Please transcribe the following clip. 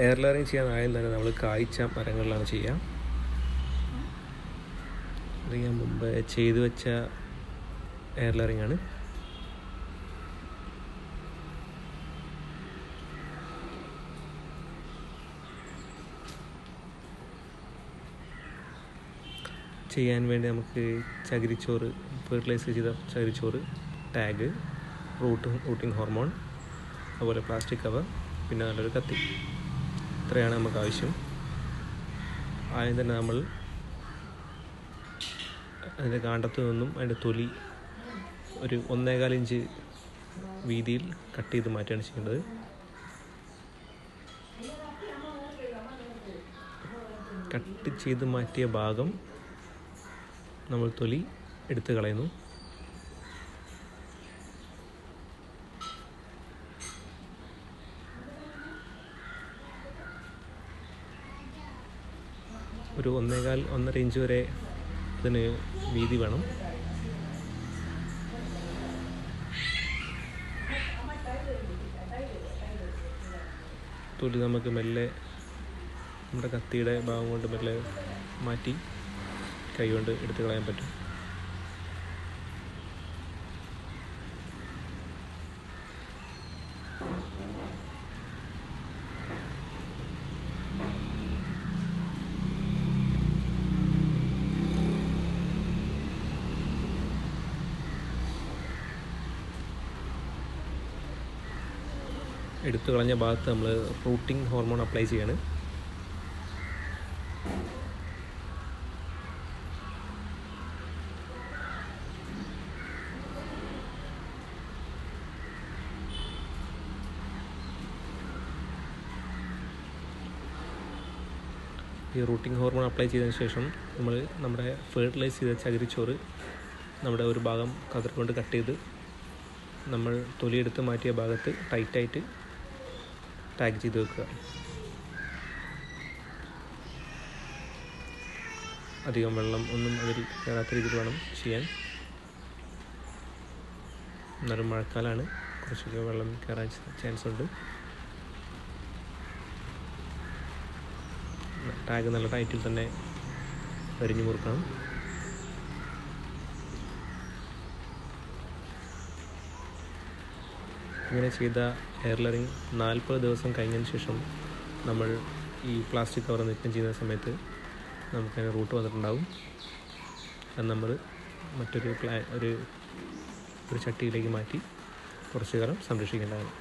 Air layering ചെയ്യാൻ ആദ്യം തന്നെ നമ്മൾ കായ്ച്ച മരങ്ങളിലാണ് ചെയ്യുക. അത് ഞാൻ മുമ്പ് ചെയ്തു വെച്ച എയർ ലെയറിങ് ആണ്. ചെയ്യാൻ വേണ്ടി നമുക്ക് ചകിരിച്ചോറ്, ഫെർട്ടിലൈസ് ചെയ്ത ചകിരിച്ചോറ്, ടാഗ്, റൂട്ടിംഗ് ഹോർമോൺ, അതുപോലെ പ്ലാസ്റ്റിക് കവർ, പിന്നെ നല്ലൊരു കത്തി, ഇത്രയാണ് നമുക്ക് ആവശ്യം. ആദ്യം തന്നെ നമ്മൾ അതിൻ്റെ കാണ്ടത്തു നിന്നും അതിൻ്റെ തൊലി ഒരു 1.25 ഇഞ്ച് വീതിയിൽ കട്ട് ചെയ്ത് മാറ്റുകയാണ് ചെയ്യേണ്ടത്. കട്ട് ചെയ്ത് മാറ്റിയ ഭാഗം നമ്മൾ തൊലി എടുത്ത് കളയുന്നു. ഒരു 1.25 ഇഞ്ച് വരെ ഇതിന് വീതി വേണം. തൊലി നമുക്ക് മെല്ലെ നമ്മുടെ കത്തിയുടെ ഭാഗം കൊണ്ട് മെല്ലെ മാറ്റി കൈ കൊണ്ട് എടുത്ത് കളയാൻ പറ്റും. എടുത്തു കളഞ്ഞ ഭാഗത്ത് നമ്മൾ റൂട്ടിംഗ് ഹോർമോൺ അപ്ലൈ ചെയ്യാണ്. ഈ റൂട്ടിംഗ് ഹോർമോൺ അപ്ലൈ ചെയ്തതിന് ശേഷം നമ്മൾ നമ്മുടെ ഫെർട്ടിലൈസ് ചെയ്ത ചകിരിച്ചോറ് നമ്മുടെ ഒരു ഭാഗം കതർ കൊണ്ട് കട്ട് ചെയ്ത് നമ്മൾ തൊലിയെടുത്ത് മാറ്റിയ ഭാഗത്ത് ടൈറ്റായിട്ട് ടാഗ് ചെയ്ത് വെക്കുക. അധികം വെള്ളം ഒന്നും അതിൽ കയറാത്ത രീതിയിൽ വേണം ചെയ്യാൻ. എന്നാലും മഴക്കാലമാണ്, കുറച്ചൊക്കെ വെള്ളം കയറാൻ ചാൻസ് ഉണ്ട്. ടാഗ് നല്ല ടൈറ്റിൽ തന്നെ വരിഞ്ഞു മുറുക്കണം. ഇങ്ങനെ ചെയ്ത എയർ ലെയറിങ് 40 ദിവസം കഴിഞ്ഞതിന് ശേഷം നമ്മൾ ഈ പ്ലാസ്റ്റിക് കവർ നീക്കം ചെയ്യുന്ന സമയത്ത് നമുക്കതിന് റൂട്ട് വന്നിട്ടുണ്ടാവും. അത് നമ്മൾ മറ്റൊരു ഒരു ചട്ടിയിലേക്ക് മാറ്റി കുറച്ചു കാലം സംരക്ഷിക്കേണ്ടതാണ്.